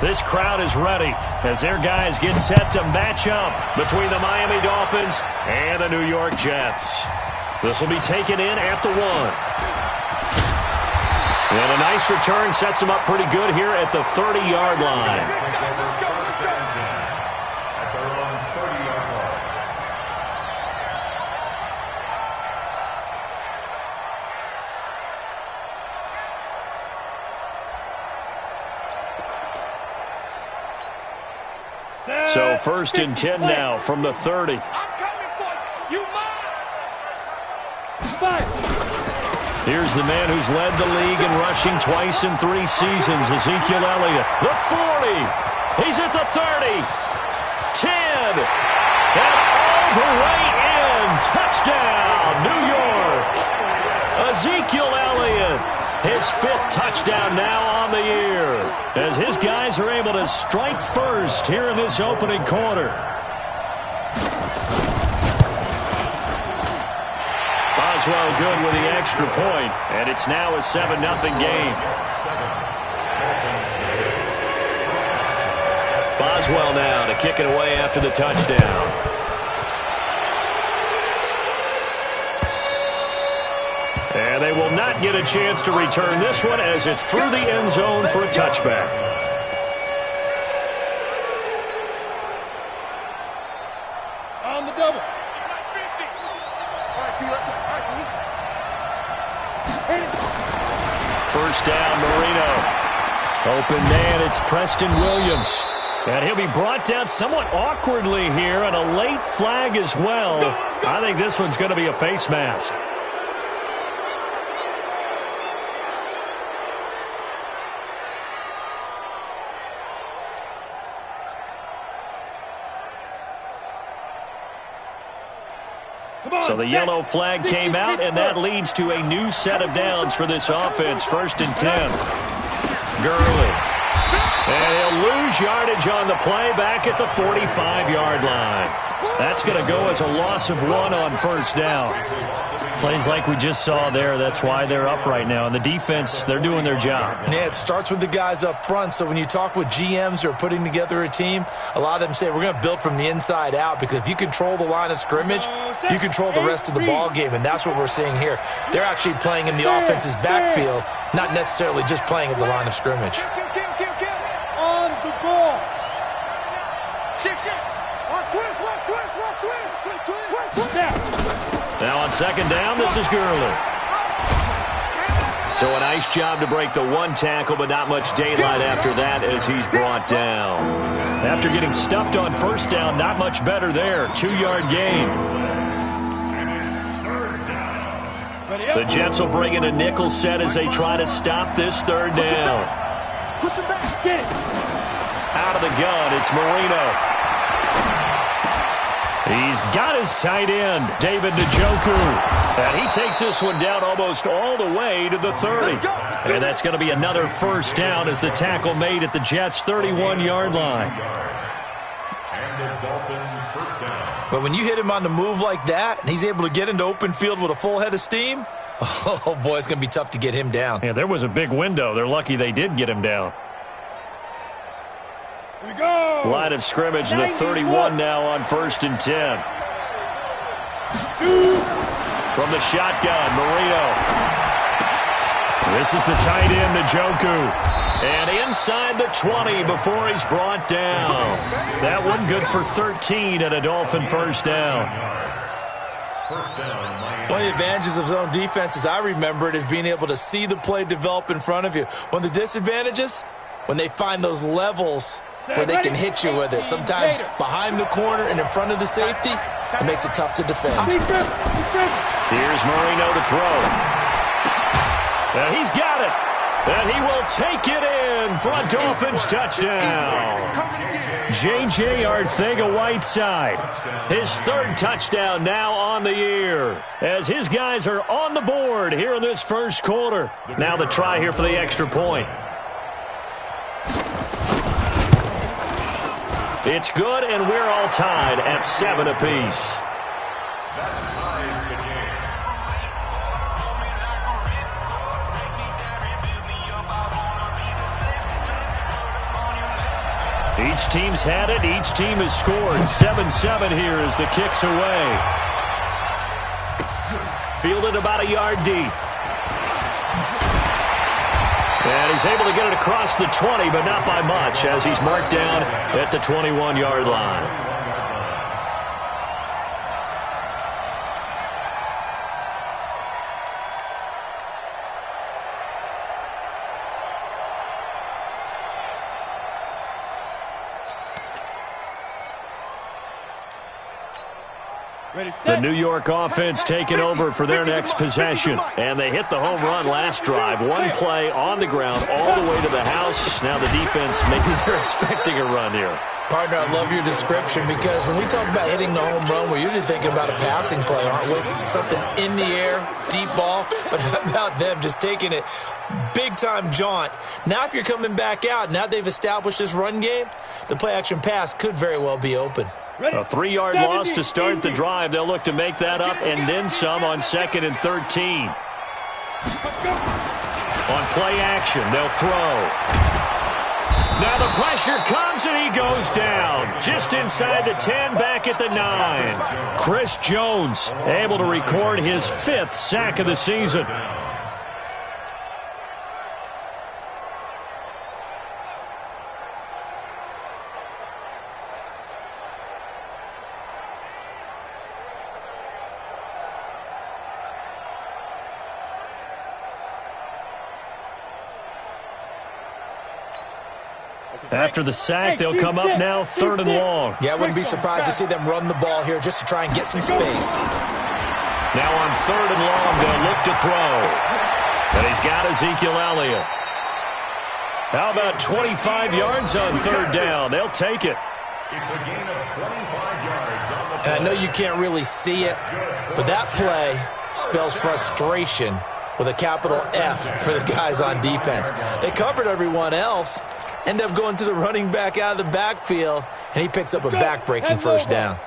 This crowd is ready as their guys get set to match up between the Miami Dolphins and the New York Jets. This will be taken in at the 1. And a nice return sets them up pretty good here at the 30-yard line. So 1st and 10 now from the 30. Here's the man who's led the league in rushing twice in 3 seasons, Ezekiel Elliott. The 40. He's at the 30. 10. And all the way in. Touchdown, New York. Ezekiel Elliott. His 5th touchdown now on the year, as his guys are able to strike first here in this opening quarter. Boswell good with the extra point, and it's now a 7-0 game. Boswell now to kick it away after the touchdown. And they will not get a chance to return this one as it's through the end zone for a touchback. On the double. First down, Marino. Open man, it's Preston Williams. And he'll be brought down somewhat awkwardly here, and a late flag as well. I think this one's going to be a face mask. So the yellow flag came out, and that leads to a new set of downs for this offense. 1st and 10. Gurley. And he'll lose yardage on the play back at the 45-yard line. That's going to go as a loss of 1 on 1st down. Plays like we just saw there, that's why they're up right now. And the defense, they're doing their job. Yeah, it starts with the guys up front. So when you talk with GMs who are putting together a team, a lot of them say we're going to build from the inside out, because if you control the line of scrimmage, you control the rest of the ball game, and that's what we're seeing here. They're actually playing in the offense's backfield, not necessarily just playing at the line of scrimmage. On the ball. Now on 2nd down, this is Gurley. So a nice job to break the 1 tackle, but not much daylight after that as he's brought down. After getting stuffed on 1st down, not much better there. 2-yard gain. The Jets will bring in a nickel set as they try to stop this 3rd down. Push him back. Get it. Out of the gun, it's Marino. He's got his tight end, David Njoku. And he takes this one down almost all the way to the 30. And that's going to be another 1st down as the tackle made at the Jets' 31-yard line. But when you hit him on the move like that, and he's able to get into open field with a full head of steam, oh, boy, it's going to be tough to get him down. Yeah, there was a big window. They're lucky they did get him down. Here we go. Line of scrimmage, the 31 now on 1st and 10. From the shotgun, Marino. This is the tight end, Njoku. And inside the 20 before he's brought down. That one good for 13 at a Dolphin 1st down. One of the advantages of zone defense, as I remember it, is being able to see the play develop in front of you. One of the disadvantages, when they find those levels where they can hit you with it. Sometimes behind the corner and in front of the safety, it makes it tough to defend. Here's Marino to throw. And he's got it. And he will take it in for a Dolphins touchdown. J.J. Arcega-Whiteside, his 3rd touchdown now on the year, as his guys are on the board here in this 1st quarter. Now the try here for the extra point. It's good, and we're all tied at 7 apiece. Each team's had it. Each team has scored. 7-7 here as the kick's away. Fielded about a yard deep. And he's able to get it across the 20, but not by much, as he's marked down at the 21-yard line. The New York offense taking over for their next possession. And they hit the home run last drive. One play on the ground all the way to the house. Now the defense, maybe they're expecting a run here. Partner, I love your description because when we talk about hitting the home run, we're usually thinking about a passing play, aren't we? Something in the air, deep ball. But how about them just taking it big-time jaunt? Now if you're coming back out, now they've established this run game, the play-action pass could very well be open. A 3-yard loss to start the drive. They'll look to make that up and then some on 2nd and 13. On play action, they'll throw. Now the pressure comes and he goes down. Just inside the 10, back at the 9. Chris Jones able to record his 5th sack of the season. After the sack, they'll come up now 3rd and long. Yeah, I wouldn't be surprised to see them run the ball here just to try and get some space. Now on 3rd and long, they'll look to throw. And he's got Ezekiel Elliott. How about 25 yards on 3rd down? They'll take it. It's a gain of 25 yards on the And I know you can't really see it, but that play spells frustration with a capital F for the guys on defense. They covered everyone else, end up going to the running back out of the backfield, and he picks up a back-breaking 1st down.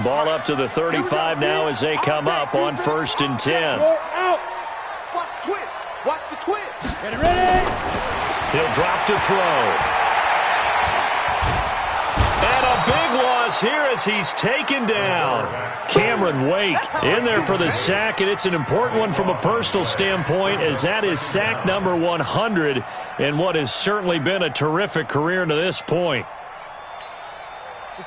Ball up to the 35 now as they come up on 1st and 10. Watch the twist. Watch the twist. Get ready. He'll drop to throw. And a big loss here as he's taken down. Cameron Wake in there for the sack, and it's an important one from a personal standpoint as that is sack number 100 in what has certainly been a terrific career to this point.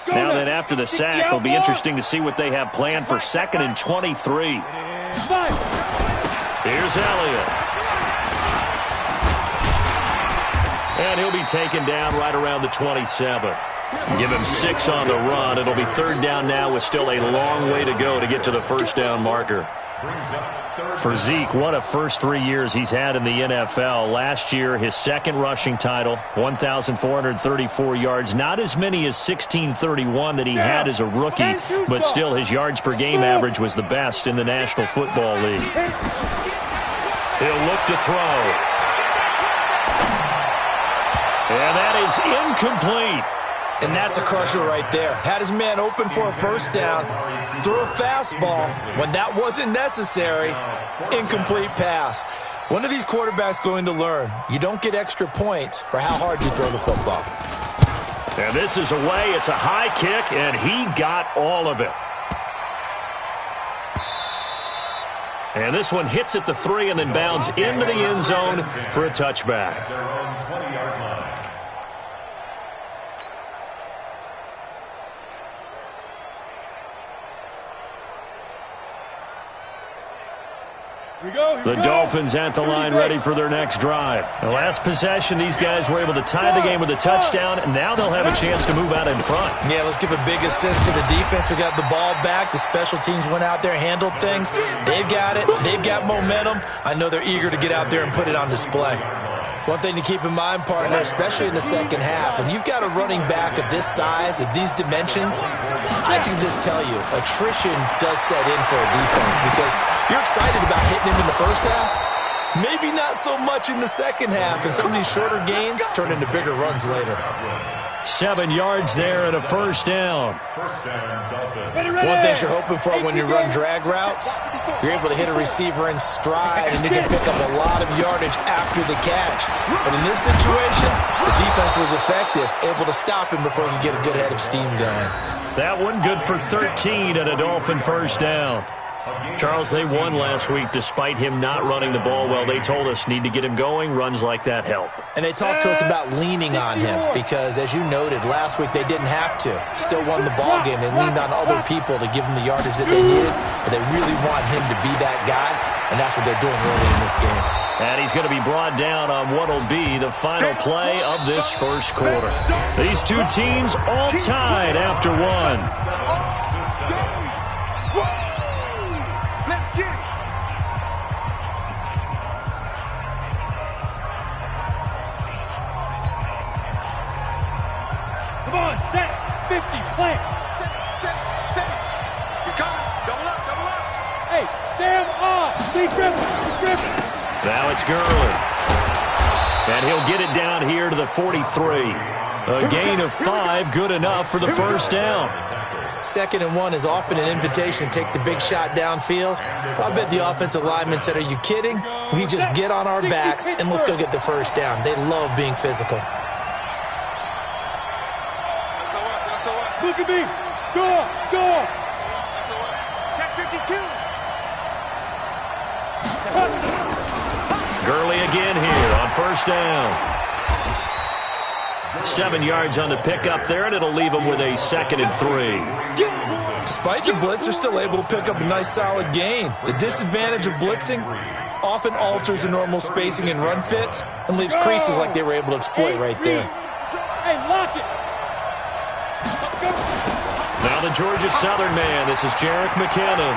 Now then, after the sack, it'll be interesting to see what they have planned for 2nd and 23. Here's Elliott. And he'll be taken down right around the 27. Give him 6 on the run. It'll be 3rd down now with still a long way to go to get to the 1st down marker. For Zeke, what a first 3 years he's had in the NFL. Last year, his 2nd rushing title, 1,434 yards. Not as many as 1,631 that he had as a rookie, but still his yards per game average was the best in the National Football League. He'll look to throw. And that is incomplete. And that's a crusher right there. Had his man open for a 1st down, threw a fastball when that wasn't necessary, incomplete pass. When are these quarterbacks going to learn? You don't get extra points for how hard you throw the football. And this is away. It's a high kick, and he got all of it. And this one hits at the 3 and then bounds into the end zone for a touchback. The Dolphins at the line ready for their next drive. The last possession, these guys were able to tie the game with a touchdown, and now they'll have a chance to move out in front. Yeah, let's give a big assist to the defense who got the ball back. The special teams went out there, handled things. They've got it. They've got momentum. I know they're eager to get out there and put it on display. One thing to keep in mind, partner, especially in the 2nd half, and you've got a running back of this size, of these dimensions, I can just tell you, attrition does set in for a defense because you're excited about hitting him in the 1st half, maybe not so much in the 2nd half, and some of these shorter gains turn into bigger runs later. 7 yards there and a first down. One thing you're hoping for when you run drag routes, you're able to hit a receiver in stride, and you can pick up a lot of yardage after the catch. But in this situation, the defense was effective, able to stop him before he could get a good head of steam going. That one good for 13 and a Dolphin first down. Charles, they won last week despite him not running the ball well. They told us need to get him going. Runs like that help. And they talked to us about leaning on him because, as you noted, last week they didn't have to. Still won the ball game. They leaned on other people to give them the yardage that they needed, but they really want him to be that guy, and that's what they're doing early in this game. And he's going to be brought down on what will be the final play of this first quarter. These two teams all tied after one. Come on, set, 50, play. Set. He's coming. Double up. Hey, Sam off. Lee Griffin. Now it's Gurley. And he'll get it down here to the 43. A gain of 5, good enough for the first down. 2nd and 1 is often an invitation to take the big shot downfield. I bet the offensive lineman said, are you kidding? We just get on our backs and let's go get the first down. They love being physical. Look at me. Go. Check 52. Gurley again here on first down. 7 yards on the pickup there, and it'll leave him with a 2nd and 3. Despite the blitz, they're still able to pick up a nice solid gain. The disadvantage of blitzing often alters the normal spacing and run fits and leaves creases like they were able to exploit right there. Hey, lock it. Now the Georgia Southern man, this is Jerick McKinnon.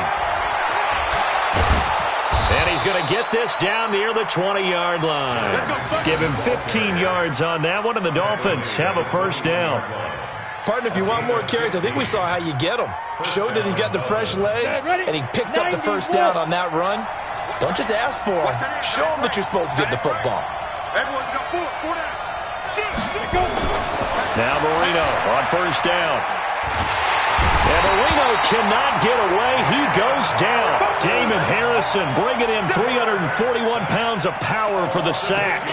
And he's going to get this down near the 20-yard line. Give him 15 yards on that one, and the Dolphins have a first down. Partner, if you want more carries, I think we saw how you get them. Showed that he's got the fresh legs, and he picked up the first down on that run. Don't just ask for him. Show him that you're supposed to get the football. Everyone's got 4 down. Now Marino on first down. And Marino cannot get away. He goes down. Damon Harrison bringing in 341 pounds of power for the sack.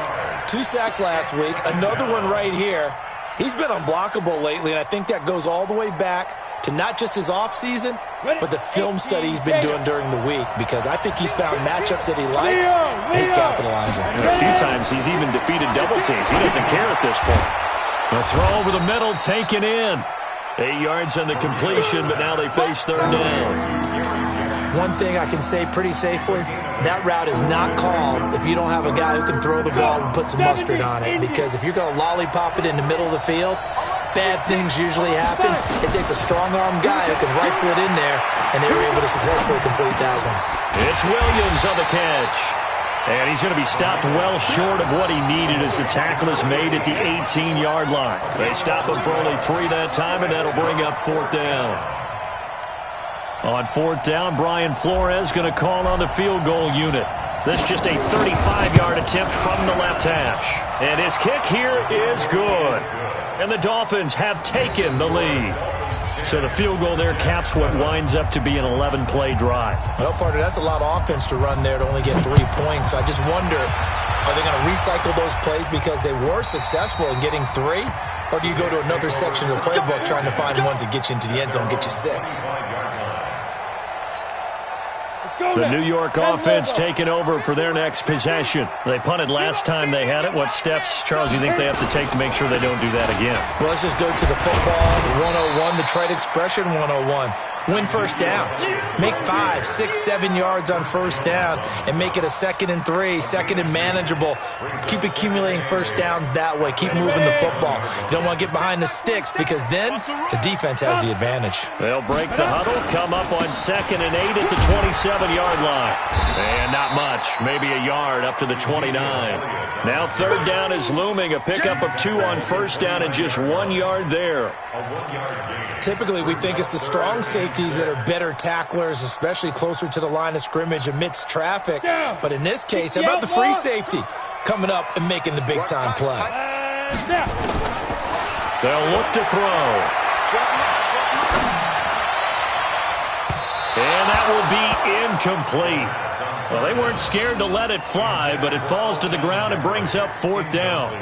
2 sacks last week, another one right here. He's been unblockable lately, and I think that goes all the way back to not just his offseason, but the film study he's been doing during the week, because I think he's found matchups that he likes, and he's capitalizing. And a few times he's even defeated double teams. He doesn't care at this point. A throw over the middle taken in. 8 yards on the completion, but now they face third down. One thing I can say pretty safely, that route is not called if you don't have a guy who can throw the ball and put some mustard on it. Because if you're going to lollipop it in the middle of the field, bad things usually happen. It takes a strong-arm guy who can rifle it in there, and they were able to successfully complete that one. It's Williams on the catch. And he's going to be stopped well short of what he needed as the tackle is made at the 18-yard line. They stop him for only 3 that time, and that'll bring up 4th down. On 4th down, Brian Flores going to call on the field goal unit. This just a 35-yard attempt from the left hash. And his kick here is good. And the Dolphins have taken the lead. So the field goal there caps what winds up to be an 11-play drive. Well, partner, that's a lot of offense to run there to only get 3 points. So I just wonder, are they going to recycle those plays because they were successful in getting 3? Or do you go to another section of the playbook trying to find ones that get you into the end zone and get you 6? The New York offense taking over for their next possession. They punted last time they had it. What steps, Charles, do you think they have to take to make sure they don't do that again? Well, let's just go to the football 101, the trade expression 101. Win first down. Make 5, 6, 7 yards on first down and make it a 2nd and 3, 2nd and manageable. Keep accumulating first downs that way. Keep moving the football. You don't want to get behind the sticks because then the defense has the advantage. They'll break the huddle, come up on 2nd and 8 at the 27-yard line. And not much, maybe a yard up to the 29. Now 3rd down is looming, a pickup of 2 on first down and just 1 yard there. Typically, we think it's the strong safeties that are better tacklers, especially closer to the line of scrimmage amidst traffic. But in this case, how about the free safety coming up and making the big-time play? They'll look to throw. And that will be incomplete. Well, they weren't scared to let it fly, but it falls to the ground and brings up 4th down.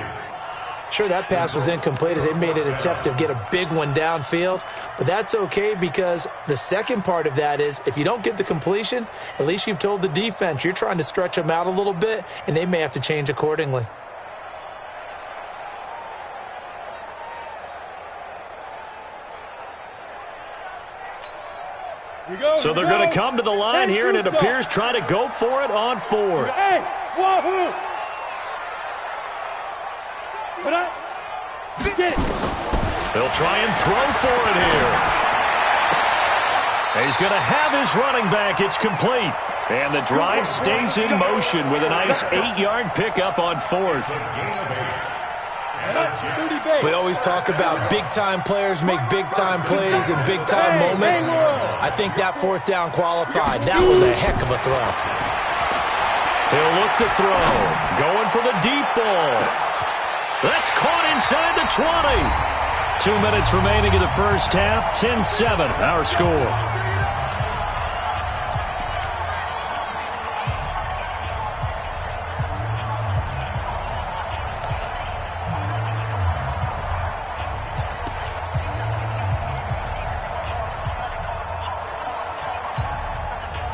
Sure, that pass was incomplete as they made an attempt to get a big one downfield, but that's okay because the second part of that is if you don't get the completion, at least you've told the defense you're trying to stretch them out a little bit, and they may have to change accordingly. So they're going to come to the line here, and it appears trying to go for it on 4th. Hey, wahoo! They'll try and throw for it here. He's going to have his running back. It's complete. And the drive stays in motion with a nice 8-yard pickup on 4th. We always talk about big-time players make big-time plays in big-time moments. I think that 4th down qualified. That was a heck of a throw. He'll look to throw. Going for the deep ball. That's caught inside the 20. 2 minutes remaining in the first half. 10-7, our score.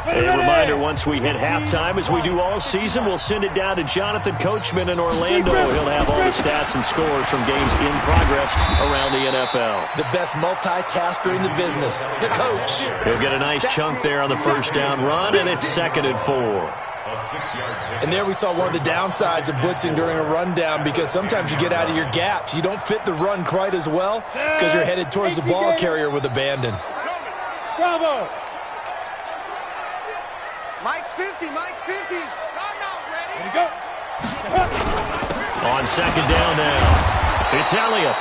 A reminder, once we hit halftime, as we do all season, we'll send it down to Jonathan Coachman in Orlando. He'll have all the stats and scores from games in progress around the NFL. The best multitasker in the business, the coach. He'll get a nice chunk there on the first down run, and it's 2nd and 4. And there we saw one of the downsides of blitzing during a rundown because sometimes you get out of your gaps. You don't fit the run quite as well because you're headed towards the ball carrier with abandon. Bravo! Mike's 50, Mike's 50. Ready to go. On 2nd down now, it's Elliott.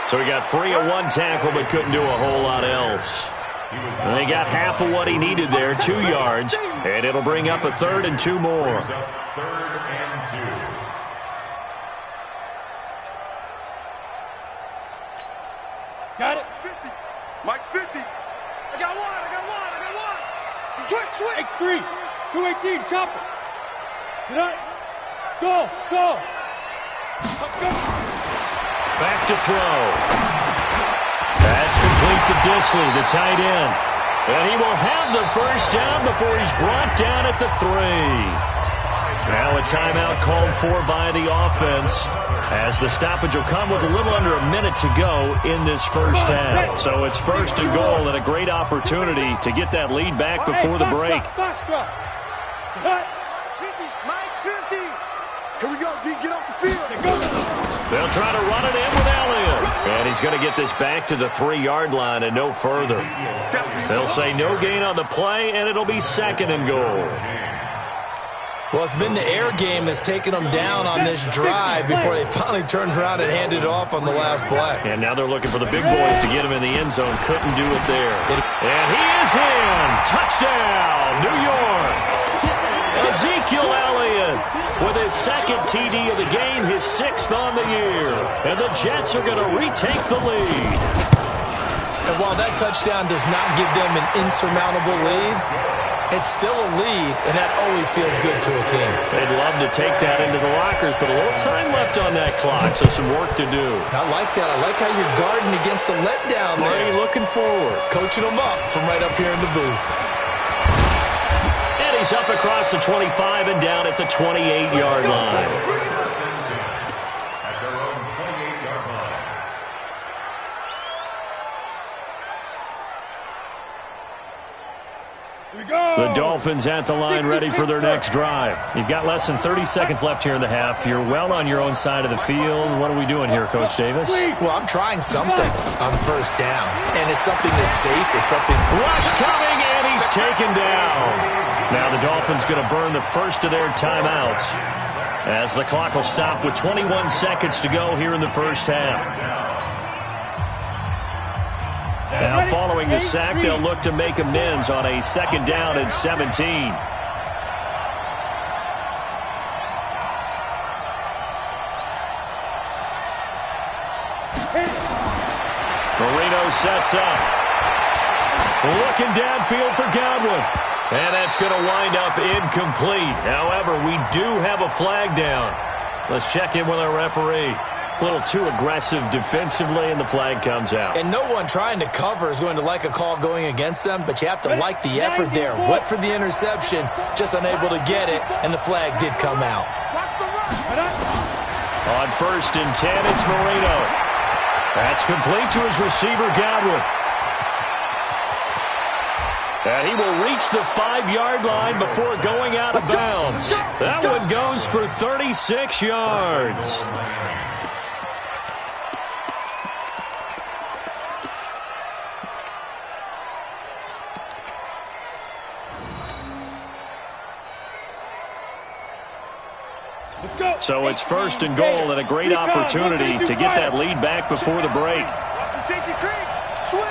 So he got free of one tackle but couldn't do a whole lot else. And they got half of what he needed there, 2 yards, and it'll bring up a 3rd and 2 more. Got it. 50. Mike's 50. I got one. Switch. X3. 218. Chopper. Sit up. Go. Back to throw. That's complete to Disley, the tight end. And he will have the first down before he's brought down at the 3. Now a timeout called for by the offense, as the stoppage will come with a little under a minute to go in this first half. So it's 1st and goal and a great opportunity to get that lead back before the break. Mike 50. Here we go, D. Get off the field. They'll try to run it in with Elliott. And he's going to get this back to the 3-yard line and no further. They'll say no gain on the play, and it'll be 2nd and goal. Well, it's been the air game that's taken them down on this drive before they finally turned around and handed it off on the last play. And now they're looking for the big boys to get him in the end zone. Couldn't do it there. And he is in. Touchdown, New York. Ezekiel Elliott with his 2nd TD of the game, his 6th on the year. And the Jets are going to retake the lead. And while that touchdown does not give them an insurmountable lead, it's still a lead, and that always feels good to a team. They'd love to take that into the lockers, but a little time left on that clock, so some work to do. I like that. I like how you're guarding against a letdown there. Marty looking forward. Coaching them up from right up here in the booth. And he's up across the 25 and down at the 28-yard line. The Dolphins at the line ready for their next drive. You've got less than 30 seconds left here in the half. You're well on your own side of the field. What are we doing here, Coach Davis? Well, I'm trying something on 1st down. And it's something that's safe. It's something... Rush coming, and he's taken down. Now the Dolphins going to burn the first of their timeouts as the clock will stop with 21 seconds to go here in the first half. Now, following the sack, they'll look to make amends on a 2nd down and 17. Marino sets up. Looking downfield for Godwin. And that's going to wind up incomplete. However, we do have a flag down. Let's check in with our referee. A little too aggressive defensively, and the flag comes out. And no one trying to cover is going to like a call going against them, but you have to like the effort there. Went for the interception, just unable to get it, and the flag did come out. On 1st and 10, it's Marino. That's complete to his receiver, Godwin. And he will reach the 5-yard line before going out of bounds. That one goes for 36 yards. So it's 1st and goal, and a great opportunity to get that lead back before the break. Switch.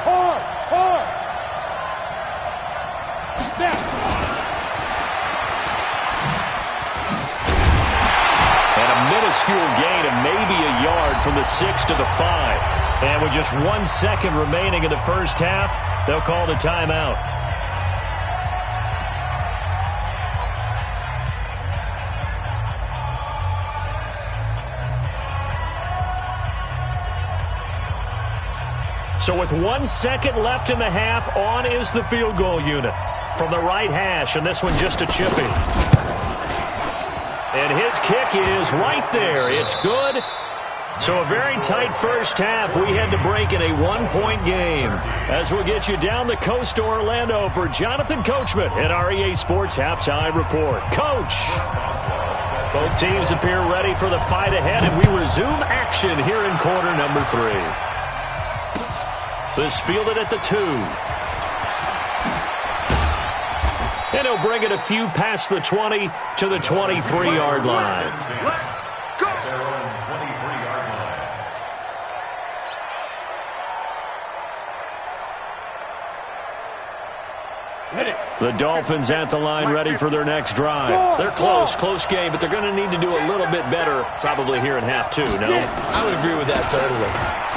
Hard. And a minuscule gain of maybe a yard from the 6 to the 5. And with just 1 second remaining in the first half, they'll call the timeout. So with 1 second left in the half, on is the field goal unit from the right hash, and this one just a chippy. And his kick is right there. It's good. So a very tight first half. We had to break in a 1-point game. As we'll get you down the coast to Orlando for Jonathan Coachman at our EA Sports Halftime Report. Coach! Both teams appear ready for the fight ahead, and we resume action here in quarter number 3. This fielded at the 2. And he'll bring it a few past the 20 to the 23-yard line. Let's go. The Dolphins at the line ready for their next drive. They're close game, but they're going to need to do a little bit better probably here in half 2, no? I would agree with that totally.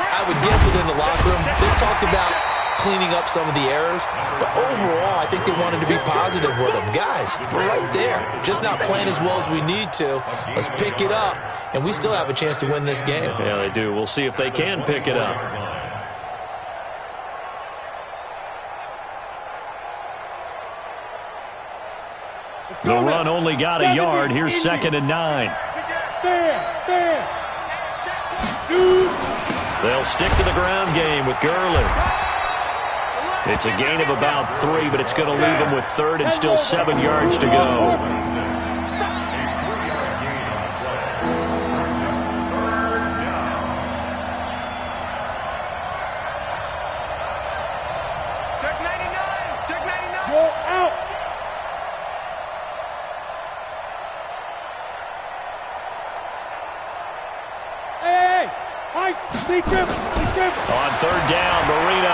I would guess it in the locker room. They talked about cleaning up some of the errors, but overall, I think they wanted to be positive with them. Guys, we're right there. Just not playing as well as we need to. Let's pick it up, and we still have a chance to win this game. Yeah, they do. We'll see if they can pick it up. The run only got a yard. Here's 2nd and 9. They'll stick to the ground game with Gurley. It's a gain of about 3, but it's going to leave them with 3rd and still 7 yards to go. Check 99. Check 99. Go out. Hey. Lead dribble. On 3rd down, Marino.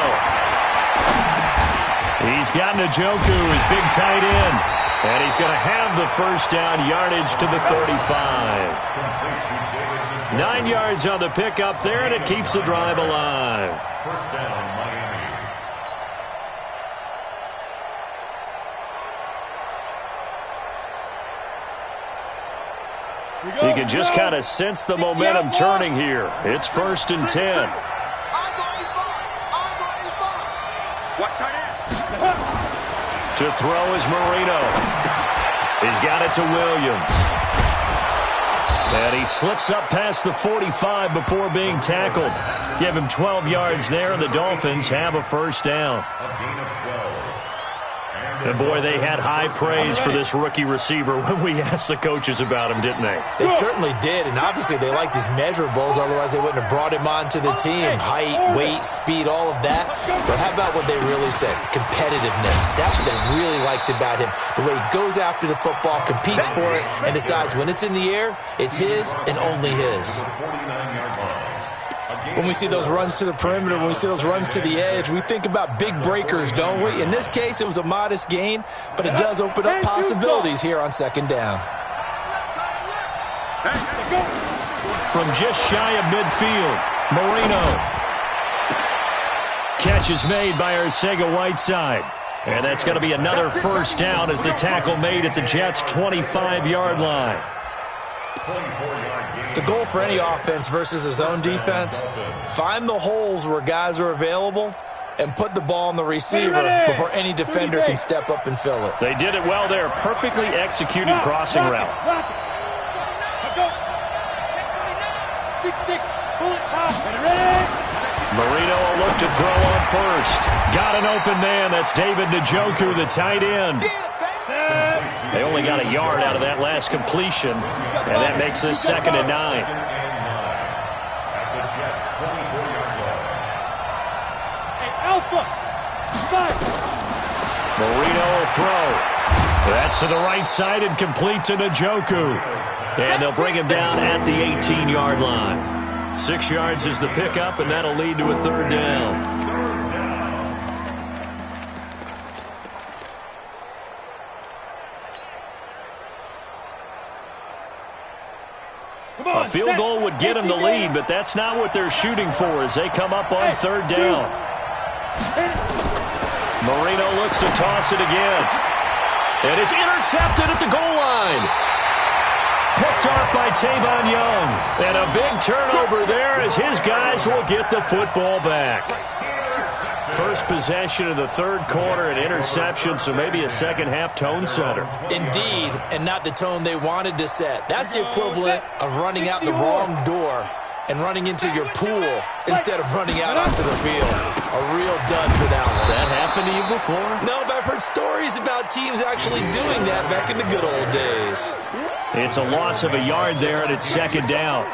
He's got Njoku, his big tight end. And he's going to have the first down, yardage to the 35. 9 yards on the pickup there, and it keeps the drive alive. First down, Miami. You can just kind of sense the momentum turning here. It's 1st and 10. Watch tight end. To throw is Marino. He's got it to Williams. And he slips up past the 45 before being tackled. Give him 12 yards there, and the Dolphins have a first down. A gain of 12. And boy, they had high praise for this rookie receiver when we asked the coaches about him, didn't they? They certainly did, and obviously they liked his measurables, otherwise they wouldn't have brought him onto the team. Height, weight, speed, all of that. But how about what they really said? Competitiveness. That's what they really liked about him. The way he goes after the football, competes for it, and decides when it's in the air, it's his and only his. When we see those runs to the perimeter, when we see those runs to the edge, we think about big breakers, don't we? In this case, it was a modest gain, but it does open up possibilities here on 2nd down. From just shy of midfield, Marino. Catch is made by Arcega-Whiteside. And that's going to be another first down as the tackle made at the Jets' 25-yard line. The goal for any offense versus a zone defense, find the holes where guys are available and put the ball on the receiver before any defender can step up and fill it. They did it well there. Perfectly executed crossing route. 6-6, bullet pop, ready? Marino will look to throw on first. Got an open man. That's David Njoku, the tight end. They only got a yard out of that last completion, and that makes this 2nd and 9. Marino will throw. That's to the right side and complete to Njoku. And they'll bring him down at the 18-yard line. 6 yards is the pickup, and that'll lead to a 3rd down. A field goal would get them the lead, but that's not what they're shooting for as they come up on 3rd down. Marino looks to toss it again. And it's intercepted at the goal line. Picked off by Tavon Young. And a big turnover there as his guys will get the football back. First possession of the 3rd quarter, an interception, so maybe a second-half tone setter. Indeed, and not the tone they wanted to set. That's the equivalent of running out the wrong door and running into your pool instead of running out onto the field. A real dud for that one. Has that happened to you before? No, but I've heard stories about teams actually doing that back in the good old days. It's a loss of a yard there, and it's 2nd down.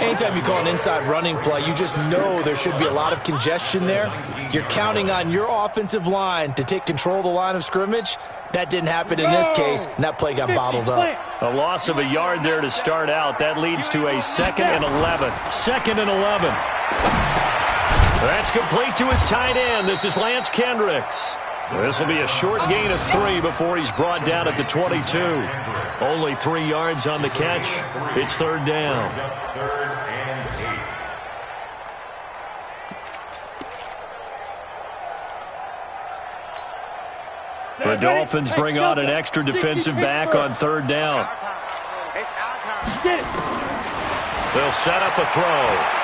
Anytime you call an inside running play, you just know there should be a lot of congestion there. You're counting on your offensive line to take control of the line of scrimmage. That didn't happen in this case, and that play got bottled up. A loss of a yard there to start out. That leads to a 2nd and 11. 2nd and 11. That's complete to his tight end. This is Lance Kendricks. This will be a short gain of 3 before he's brought down at the 22. Only 3 yards on the catch. It's 3rd down. The Dolphins bring on an extra defensive back on 3rd down. They'll set up a throw.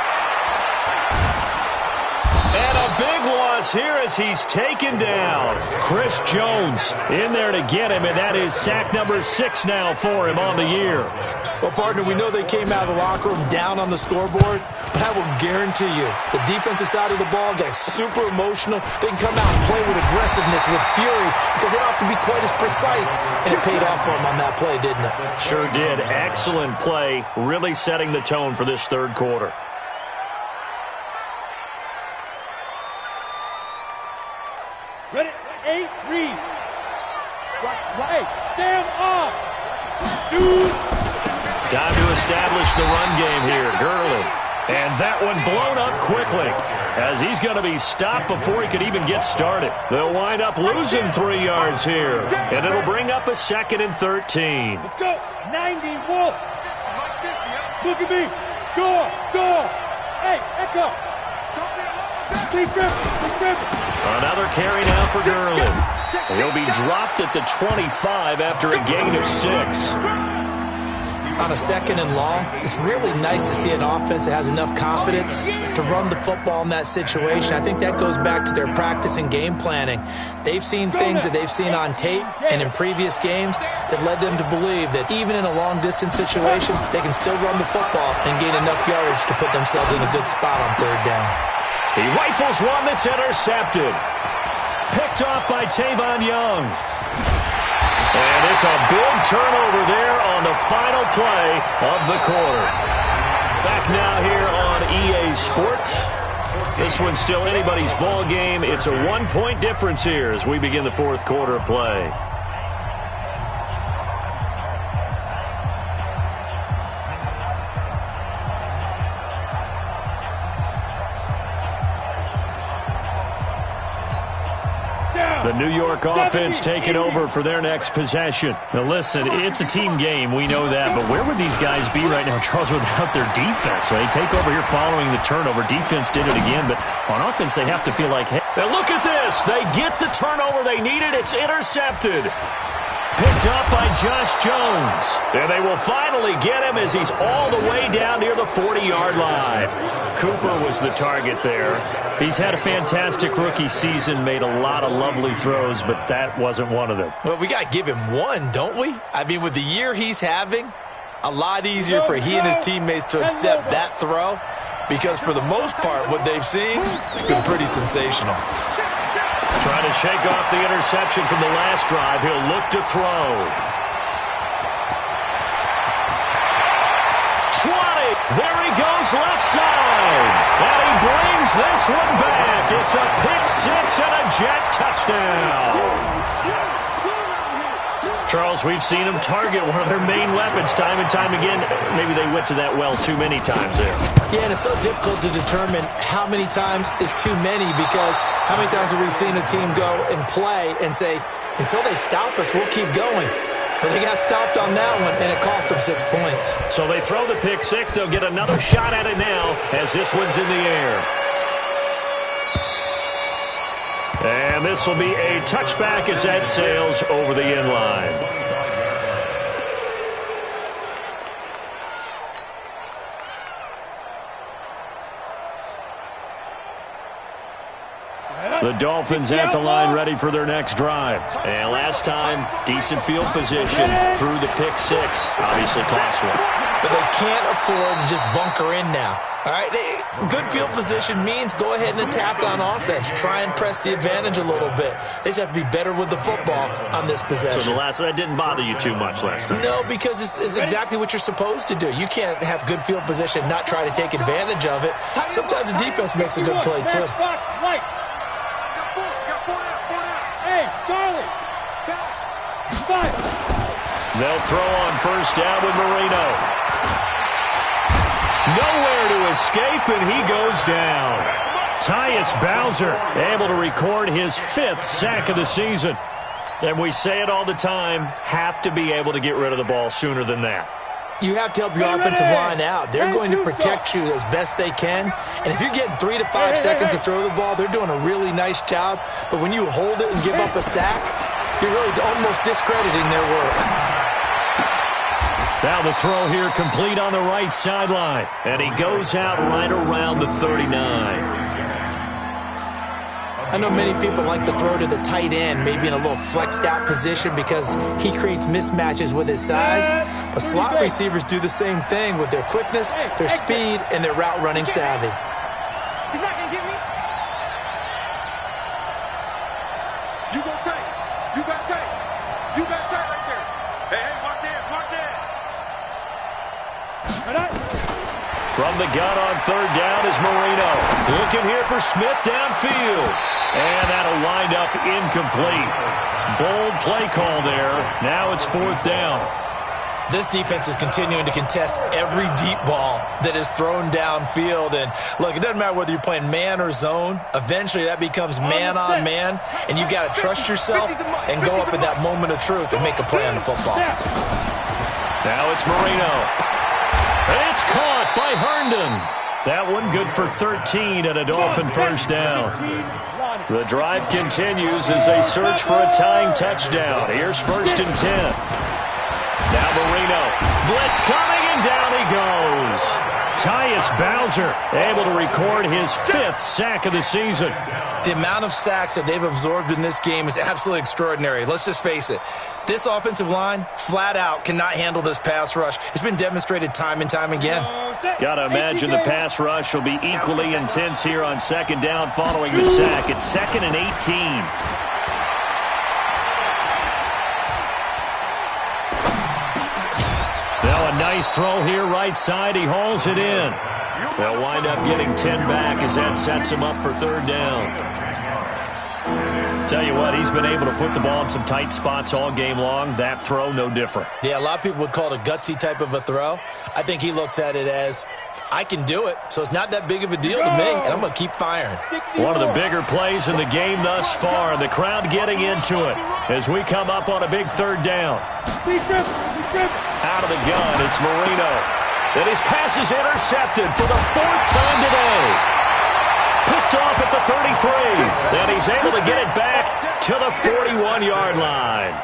And a big loss here as he's taken down. Chris Jones in there to get him, and that is sack number 6 now for him on the year. Well, partner, we know they came out of the locker room down on the scoreboard, but I will guarantee you the defensive side of the ball got super emotional. They can come out and play with aggressiveness, with fury, because they don't have to be quite as precise, and it paid off for them on that play, didn't it? Sure did. Excellent play, really setting the tone for this 3rd quarter. Ready? 8-3. Right. Sam off. Shoot. Time to establish the run game here. Gurley. And that one blown up quickly as he's going to be stopped before he could even get started. They'll wind up losing 3 yards here, and it'll bring up a 2nd and 13. Let's go. 90 Wolf. Look at me. Go. Hey, Echo. Big Griffin. Another carry now for Gurley. He'll be dropped at the 25 after a gain of 6. On a 2nd and long, it's really nice to see an offense that has enough confidence to run the football in that situation. I think that goes back to their practice and game planning. They've seen things that they've seen on tape and in previous games that led them to believe that even in a long-distance situation, they can still run the football and gain enough yardage to put themselves in a good spot on 3rd down. He rifles one that's intercepted. Picked off by Tavon Young. And it's a big turnover there on the final play of the quarter. Back now here on EA Sports. This one's still anybody's ball game. It's a 1-point difference here as we begin the 4th quarter of play. The The New York offense taking over for their next possession. Now listen, it's a team game, we know that, but where would these guys be right now, Charles, without their defense? They take over here following the turnover. Defense did it again, but on offense they have to feel like, hey. Now look at this. They get the turnover they needed. It's intercepted. Picked up by Josh Jones. And they will finally get him as he's all the way down near the 40-yard line. Cooper was the target there. He's had a fantastic rookie season, made a lot of lovely throws, but that wasn't one of them. Well, we got to give him one, don't we? I mean, with the year he's having, a lot easier for he and his teammates to accept that throw because for the most part, what they've seen, it's been pretty sensational. Trying to shake off the interception from the last drive. He'll look to throw. 20. There he goes left side. And he brings this one back. It's a pick six and a jet touchdown. Charles, we've seen him target one of their main weapons time and time again. Maybe they went to that well too many times there. Yeah, and it's so difficult to determine how many times is too many because how many times have we seen a team go and play and say, until they stop us, we'll keep going. But they got stopped on that one, and it cost them 6 points. So they throw the pick six. They'll get another shot at it now as this one's in the air. And this will be a touchback as that sails over the end line. The Dolphins at the line ready for their next drive. And last time, decent field position through the pick six. Obviously cost one. But they can't afford to just bunker in now. All right, good field position means go ahead and attack on offense. Try and press the advantage a little bit. They just have to be better with the football on this possession. So that didn't bother you too much last time? No, because it's exactly what you're supposed to do. You can't have good field position and not try to take advantage of it. Sometimes the defense makes a good play, too. Hey, Charlie. They'll throw on first down with Marino. Nowhere to escape, and he goes down. Tyus Bowser able to record his 5th sack of the season. And we say it all the time, have to be able to get rid of the ball sooner than that. You have to help your offensive line out. They're going to protect you as best they can. And if you're getting 3 to 5 seconds to throw the ball, they're doing a really nice job. But when you hold it and give up a sack, you're really almost discrediting their work. Now the throw here complete on the right sideline. And he goes out right around the 39. I know many people like to throw to the tight end, maybe in a little flexed out position because he creates mismatches with his size. But slot receivers do the same thing with their quickness, their speed, and their route running savvy. He's not going to get me. You go tight. You got tight. You got tight right there. Hey, watch that. Watch that. From the gun on third down is Marino. Looking here for Smith downfield. And that'll wind up incomplete. Bold play call there. Now it's 4th down. This defense is continuing to contest every deep ball that is thrown downfield. And, look, it doesn't matter whether you're playing man or zone. Eventually that becomes man on man. And you've got to trust yourself and go up at that moment of truth and make a play on the football. Now it's Marino. It's caught by Herndon. That one good for 13 and a Dolphin first down. The drive continues as they search for a tying touchdown. Here's 1st and 10. Now Marino. Blitz coming, and down he goes. Tyus Bowser able to record his 5th sack of the season. The amount of sacks that they've absorbed in this game is absolutely extraordinary. Let's just face it. This offensive line, flat out, cannot handle this pass rush. It's been demonstrated time and time again. Got to imagine the pass rush will be equally intense here on 2nd down following the sack. It's 2nd and 18. Now a nice throw here right side. He hauls it in. They'll wind up getting 10 back as that sets him up for 3rd down. Tell you what, he's been able to put the ball in some tight spots all game long. That throw, no different. Yeah, a lot of people would call it a gutsy type of a throw. I think he looks at it as, I can do it, so it's not that big of a deal to me, and I'm going to keep firing. One of the bigger plays in the game thus far, and the crowd getting into it as we come up on a big third down. Out of the gun, it's Marino. And his pass is intercepted for the fourth time today. Picked off at the 33, and he's able to get it back to the 41-yard line.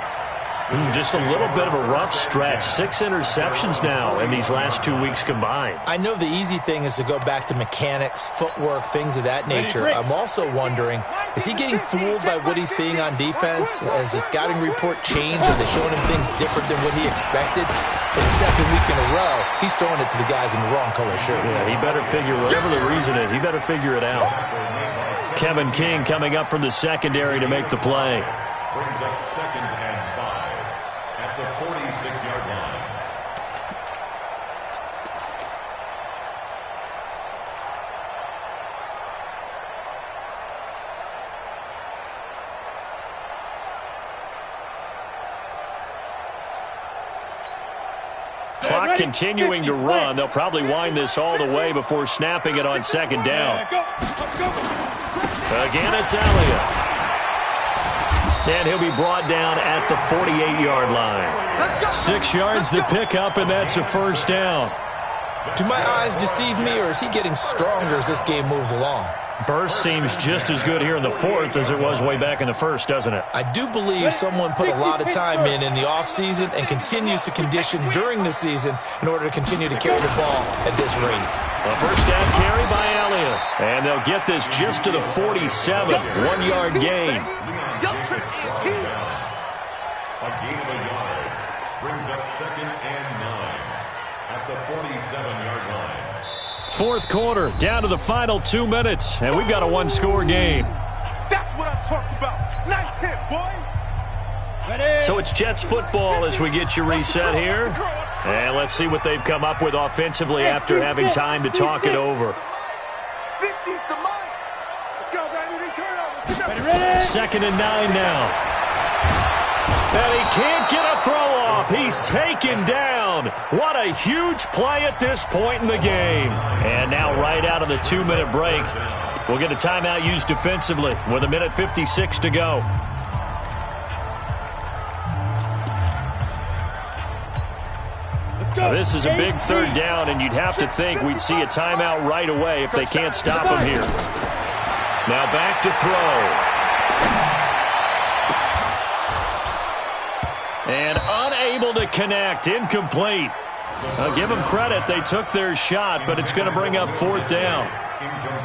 Just a little bit of a rough stretch. 6 interceptions now in these last 2 weeks combined. I know the easy thing is to go back to mechanics, footwork, things of that nature. I'm also wondering, is he getting fooled by what he's seeing on defense? Has the scouting report changed? Are they showing him things different than what he expected? For the second week in a row, he's throwing it to the guys in the wrong color shirts. Yeah, he better figure, whatever the reason is, he better figure it out. Kevin King coming up from the secondary to make the play. Brings up 2nd and 5 at the 46-yard line. Clock continuing to run. They'll probably wind this all the way before snapping it on 2nd down. Again, it's Elliott. And he'll be brought down at the 48-yard line. 6 yards to pick up, and that's a first down. Do my eyes deceive me, or is he getting stronger as this game moves along? Burst seems just as good here in the fourth as it was way back in the first, doesn't it? I do believe someone put a lot of time in the offseason and continues to condition during the season in order to continue to carry the ball at this rate. A first down carry by Elliott. And they'll get this just to the 47. 1-yard gain. A gain of a yard. Brings up 2nd and 9 at the 47-yard line. Fourth quarter, down to the final 2 minutes, and we've got a one-score game. That's what I'm talking about. Nice hit, boy. Ready. So it's Jets football as we get you reset here. And let's see what they've come up with offensively after having time to talk it over. 50's the mine. Let's go, baby. Turn over. Ready. 2nd and 9 now. And he can't get a throw off. He's taken down. What a huge play at this point in the game. And now right out of the 2-minute break, we'll get a timeout used defensively with 1:56 to go. Now, this is a big third down, and you'd have to think we'd see a timeout right away if they can't stop him here. Now back to throw. And unable to connect. Incomplete. I'll give them credit. They took their shot, but it's going to bring up 4th down.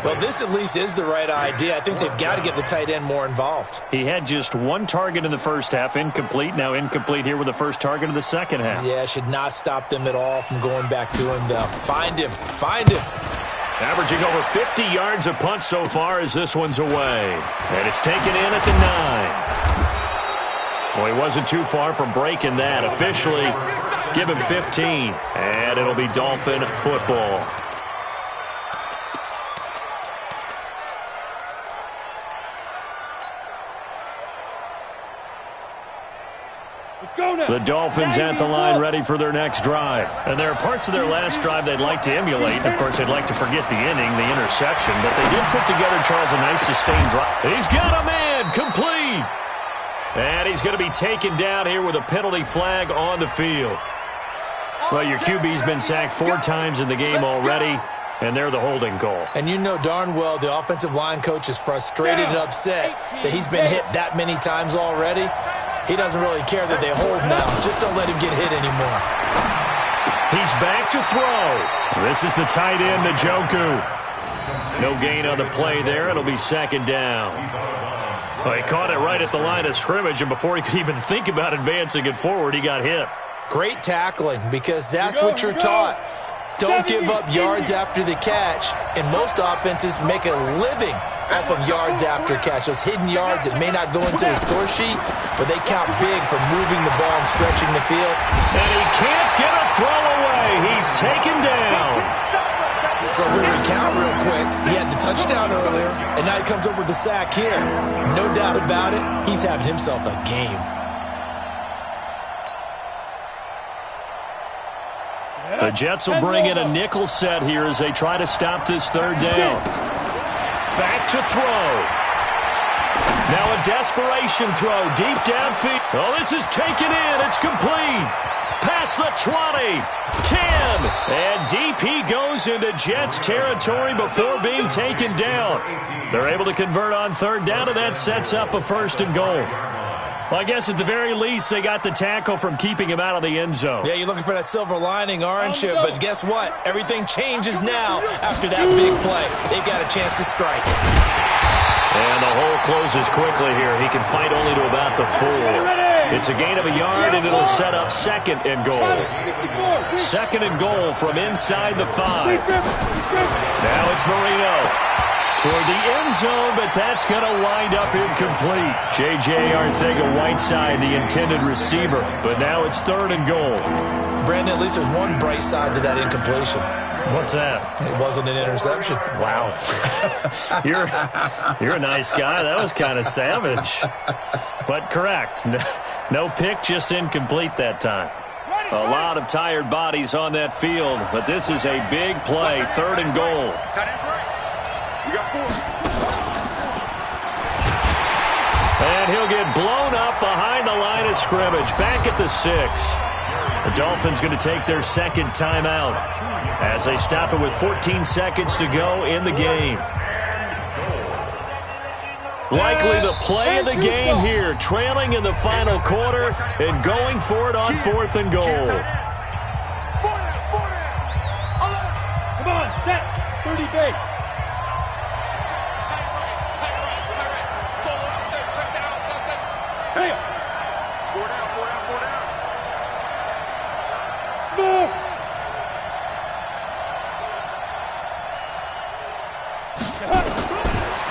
Well, this at least is the right idea. I think they've got to get the tight end more involved. He had just 1 target in the first half. Incomplete. Now incomplete here with the first target of the second half. Yeah, should not stop them at all from going back to him, though. Find him. Find him. Averaging over 50 yards a punt so far as this one's away. And it's taken in at the 9. Well, he wasn't too far from breaking that. Officially, give him 15. And it'll be Dolphin football. The Dolphins at the line ready for their next drive. And there are parts of their last drive they'd like to emulate. Of course, they'd like to forget the inning, the interception. But they did put together, Charles, a nice sustained drive. He's got a man. Complete. And he's going to be taken down here with a penalty flag on the field. Well, your QB's been sacked 4 times in the game already, and they're the holding call. And you know darn well the offensive line coach is frustrated and upset that he's been hit that many times already. He doesn't really care that they hold now. Just don't let him get hit anymore. He's back to throw. This is the tight end, Njoku. No gain on the play there. It'll be 2nd down. Well, he caught it right at the line of scrimmage, and before he could even think about advancing it forward, he got hit. Great tackling, because that's what you're taught. Don't give up yards after the catch, and most offenses make a living off of yards after catch. Those hidden yards that may not go into the score sheet, but they count big for moving the ball and stretching the field. And he can't get a throw away. He's taken down. So we'll recount real quick. He had the touchdown earlier, and now he comes up with the sack here. No doubt about it, he's having himself a game. The Jets will bring in a nickel set here as they try to stop this third down. Back to throw. Now a desperation throw deep downfield. Oh, this is taken in. It's complete. Past the 20, 10, and deep he goes into Jets territory before being taken down. They're able to convert on third down, and that sets up a 1st and goal. Well, I guess at the very least, they got the tackle from keeping him out of the end zone. Yeah, you're looking for that silver lining, aren't you? But guess what? Everything changes now after that big play. They've got a chance to strike. And the hole closes quickly here. He can fight only to about the 4. It's a gain of a yard, and it'll set up 2nd and goal. 2nd and goal from inside the 5. Now it's Marino toward the end zone, but that's going to wind up incomplete. J.J. Arcega-Whiteside, the intended receiver, but now it's 3rd and goal. Brandon, at least there's one bright side to that incompletion. What's that? It wasn't an interception. Wow. You're a nice guy. That was kind of savage. But correct. No pick, just incomplete that time. A lot of tired bodies on that field, but this is a big play, 3rd and goal. We got 4. And he'll get blown up behind the line of scrimmage, back at the 6. The Dolphins going to take their 2nd timeout as they stop it with 14 seconds to go in the game. Likely the play of the game here, trailing in the final quarter and going for it on 4th and goal. Come on, set. 30 base.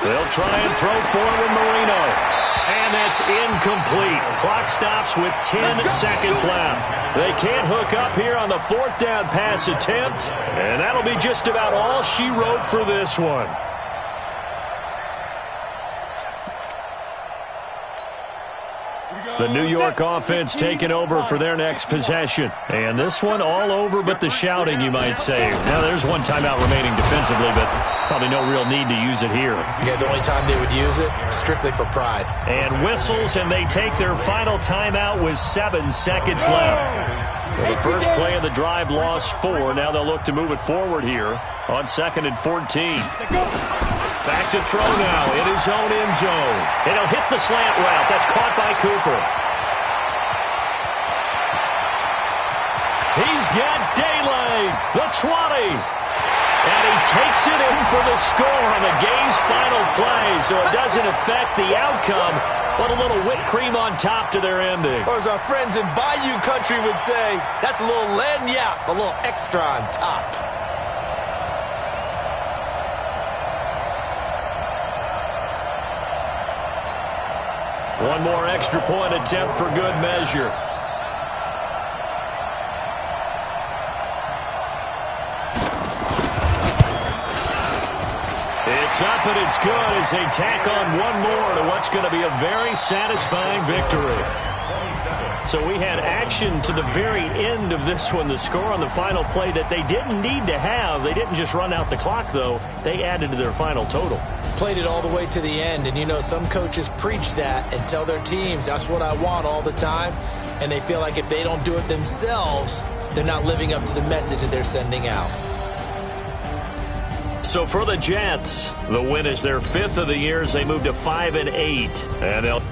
They'll try and throw forward Marino. And that's incomplete. Clock stops with 10 seconds left. They can't hook up here on the 4th down pass attempt. And that'll be just about all she wrote for this one. The New York offense taking over for their next possession. And this one all over but the shouting, you might say. Now, there's one timeout remaining defensively, but probably no real need to use it here. Yeah, the only time they would use it, strictly for pride. And whistles, and they take their final timeout with 7 seconds left. Well, the first play of the drive lost 4. Now they'll look to move it forward here on 2nd and 14. Back to throw now in his own end zone. And he'll hit the slant route. That's caught by Cooper. He's got daylight. The 20. And he takes it in for the score on the game's final play. So it doesn't affect the outcome, but a little whipped cream on top to their ending. Or as our friends in Bayou Country would say, that's a little lagniappe, a little extra on top. One more extra point attempt for good measure. It's up and it's good as they tack on one more to what's going to be a very satisfying victory. So we had action to the very end of this one, the score on the final play that they didn't need to have. They didn't just run out the clock, though. They added to their final total. Played it all the way to the end, and you know some coaches preach that and tell their teams that's what I want all the time, and they feel like if they don't do it themselves, they're not living up to the message that they're sending out. So for the Jets, the win is their 5th of the year as they move to 5-8, and they'll